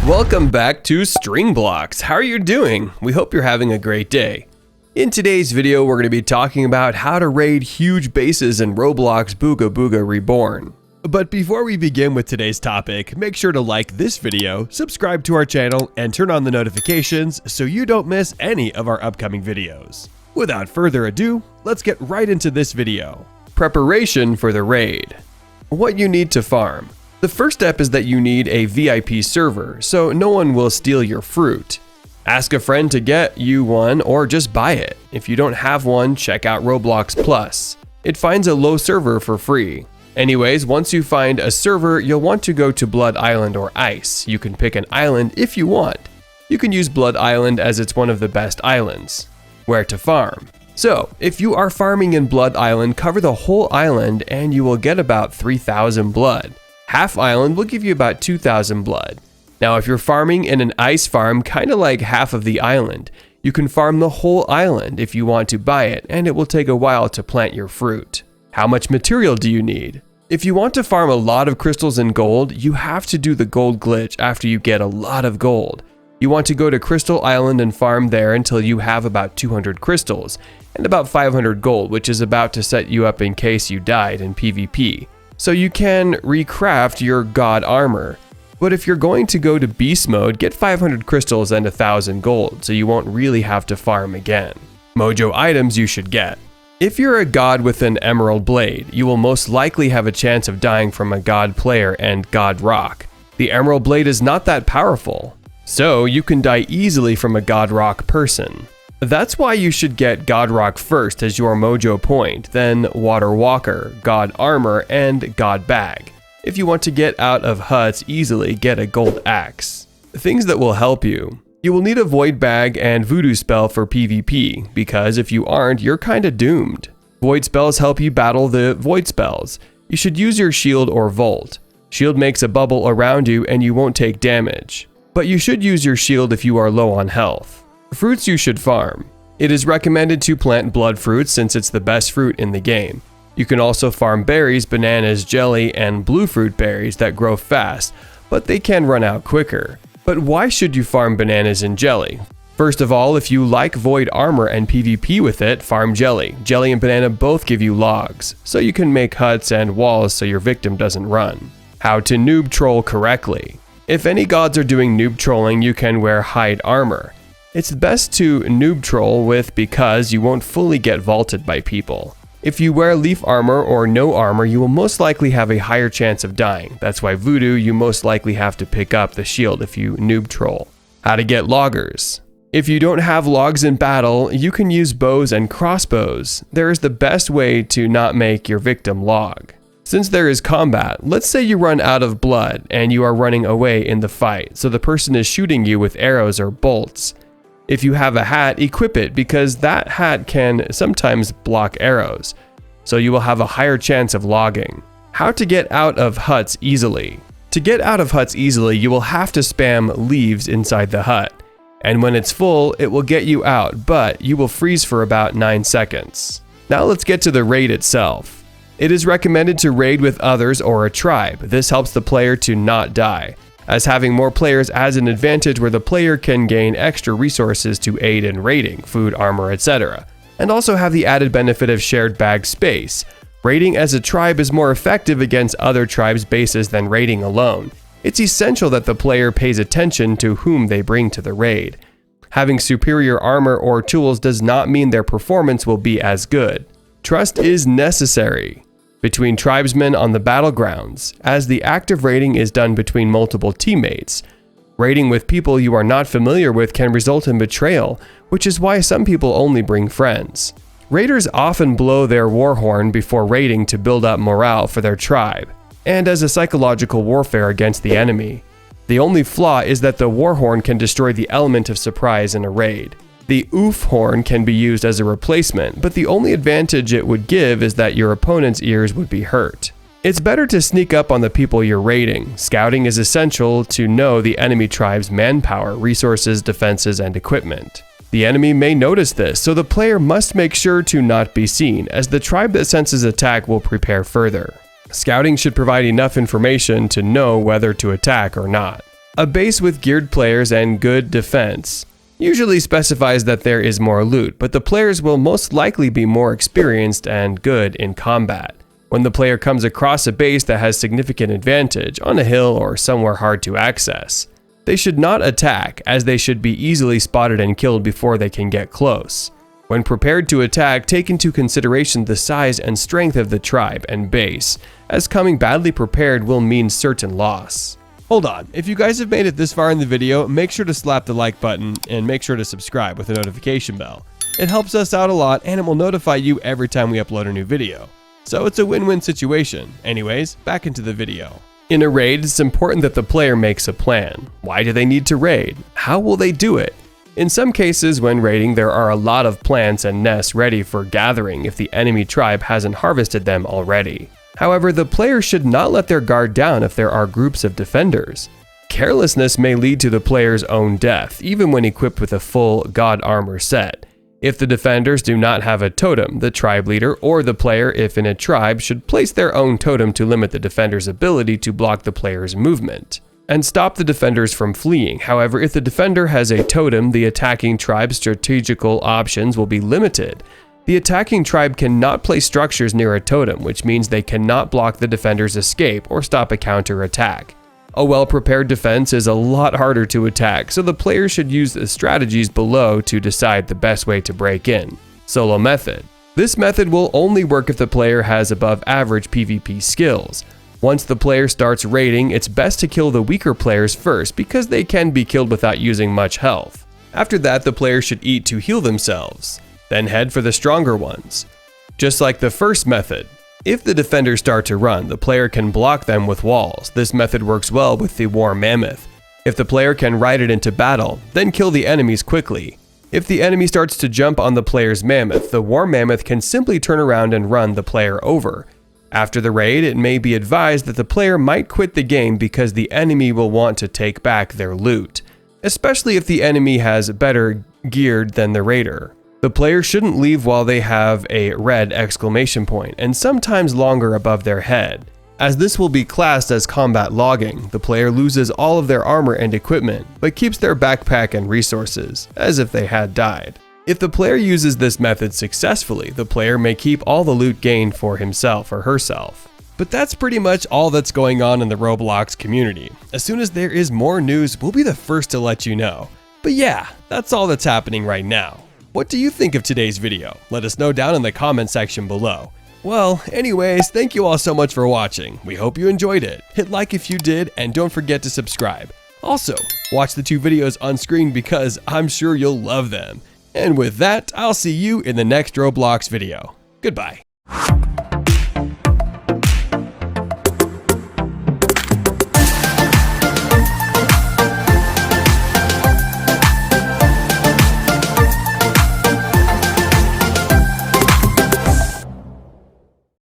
Welcome back to String Blox. How are you doing? We hope you're having a great day. In today's video, we're going to be talking about how to raid huge bases in Roblox Booga Booga Reborn. But before we begin with today's topic, make sure to like this video, subscribe to our channel, and turn on the notifications so you don't miss any of our upcoming videos. Without further ado, let's get right into this video. Preparation for the raid. What you need to farm. The first step is that you need a VIP server, so no one will steal your fruit. Ask a friend to get you one or just buy it. If you don't have one, check out Roblox Plus. It finds a low server for free. Anyways, once you find a server, you'll want to go to Blood Island or Ice. You can pick an island if you want. You can use Blood Island as it's one of the best islands. Where to farm. So, if you are farming in Blood Island, cover the whole island and you will get about 3,000 blood. Half island will give you about 2,000 blood. Now, if you're farming in an ice farm, kind of like half of the island, you can farm the whole island if you want to buy it, and it will take a while to plant your fruit. How much material do you need? If you want to farm a lot of crystals and gold, you have to do the gold glitch after you get a lot of gold. You want to go to Crystal Island and farm there until you have about 200 crystals and about 500 gold, which is about to set you up in case you died in PvP. So you can recraft your god armor. But if you're going to go to beast mode, get 500 crystals and 1,000 gold, so you won't really have to farm again. Mojo items you should get. If you're a god with an emerald blade, you will most likely have a chance of dying from a god player and god rock. The emerald blade is not that powerful, so you can die easily from a god rock person. That's why you should get God Rock first as your mojo point, then Water Walker, God Armor, and God Bag. If you want to get out of huts easily, get a Gold Axe. Things that will help you. You will need a Void Bag and Voodoo Spell for PvP, because if you aren't, you're kinda doomed. Void Spells help you battle the Void Spells. You should use your Shield or Volt. Shield makes a bubble around you and you won't take damage. But you should use your Shield if you are low on health. Fruits you should farm. It is recommended to plant blood fruits since it's the best fruit in the game. You can also farm berries, bananas, jelly, and blue fruit berries that grow fast, but they can run out quicker. But why should you farm bananas and jelly? First of all, if you like void armor and PvP with it, farm jelly. Jelly and banana both give you logs, so you can make huts and walls so your victim doesn't run. How to noob troll correctly. If any gods are doing noob trolling, you can wear hide armor. It's best to noob troll with because you won't fully get vaulted by people. If you wear leaf armor or no armor, you will most likely have a higher chance of dying. That's why voodoo, you most likely have to pick up the shield if you noob troll. How to get loggers. If you don't have logs in battle, you can use bows and crossbows. There is the best way to not make your victim log. Since there is combat, let's say you run out of blood and you are running away in the fight, so the person is shooting you with arrows or bolts. If you have a hat, equip it because that hat can sometimes block arrows, so you will have a higher chance of logging. How to get out of huts easily. To get out of huts easily, you will have to spam leaves inside the hut, and when it's full, it will get you out, but you will freeze for about 9 seconds. Now let's get to the raid itself. It is recommended to raid with others or a tribe. This helps the player to not die, as having more players adds an advantage where the player can gain extra resources to aid in raiding, food, armor, etc. And also have the added benefit of shared bag space. Raiding as a tribe is more effective against other tribes' bases than raiding alone. It's essential that the player pays attention to whom they bring to the raid. Having superior armor or tools does not mean their performance will be as good. Trust is necessary between tribesmen on the battlegrounds, as the active raiding is done between multiple teammates. Raiding with people you are not familiar with can result in betrayal, which is why some people only bring friends. Raiders often blow their war horn before raiding to build up morale for their tribe, and as a psychological warfare against the enemy. The only flaw is that the war horn can destroy the element of surprise in a raid. The oof horn can be used as a replacement, but the only advantage it would give is that your opponent's ears would be hurt. It's better to sneak up on the people you're raiding. Scouting is essential to know the enemy tribe's manpower, resources, defenses, and equipment. The enemy may notice this, so the player must make sure to not be seen, as the tribe that senses attack will prepare further. Scouting should provide enough information to know whether to attack or not. A base with geared players and good defense usually specifies that there is more loot, but the players will most likely be more experienced and good in combat. When the player comes across a base that has significant advantage on a hill or somewhere hard to access, they should not attack, as they should be easily spotted and killed before they can get close. When prepared to attack, take into consideration the size and strength of the tribe and base, as coming badly prepared will mean certain loss. Hold on, if you guys have made it this far in the video, make sure to slap the like button and make sure to subscribe with the notification bell. It helps us out a lot and it will notify you every time we upload a new video. So it's a win-win situation. Anyways, back into the video. In a raid, it's important that the player makes a plan. Why do they need to raid? How will they do it? In some cases, when raiding, there are a lot of plants and nests ready for gathering if the enemy tribe hasn't harvested them already. However, the player should not let their guard down if there are groups of defenders. Carelessness may lead to the player's own death, even when equipped with a full god armor set. If the defenders do not have a totem, the tribe leader or the player, if in a tribe, should place their own totem to limit the defender's ability to block the player's movement and stop the defenders from fleeing. However, if the defender has a totem, the attacking tribe's strategical options will be limited. The attacking tribe cannot place structures near a totem, which means they cannot block the defender's escape or stop a counter-attack. A well-prepared defense is a lot harder to attack, so the player should use the strategies below to decide the best way to break in. Solo method. This method will only work if the player has above average PvP skills. Once the player starts raiding, it's best to kill the weaker players first because they can be killed without using much health. After that, the player should eat to heal themselves. Then head for the stronger ones. Just like the first method, if the defenders start to run, the player can block them with walls. This method works well with the war mammoth. If the player can ride it into battle, then kill the enemies quickly. If the enemy starts to jump on the player's mammoth, the war mammoth can simply turn around and run the player over. After the raid, it may be advised that the player might quit the game because the enemy will want to take back their loot, especially if the enemy has better geared than the raider. The player shouldn't leave while they have a red exclamation point and sometimes longer above their head, as this will be classed as combat logging. The player loses all of their armor and equipment, but keeps their backpack and resources, as if they had died. If the player uses this method successfully, the player may keep all the loot gained for himself or herself. But that's pretty much all that's going on in the Roblox community. As soon as there is more news, we'll be the first to let you know. But yeah, that's all that's happening right now. What do you think of today's video? Let us know down in the comment section below. Well, anyways, thank you all so much for watching. We hope you enjoyed it. Hit like if you did, and don't forget to subscribe. Also, watch the 2 videos on screen because I'm sure you'll love them. And with that, I'll see you in the next Roblox video. Goodbye.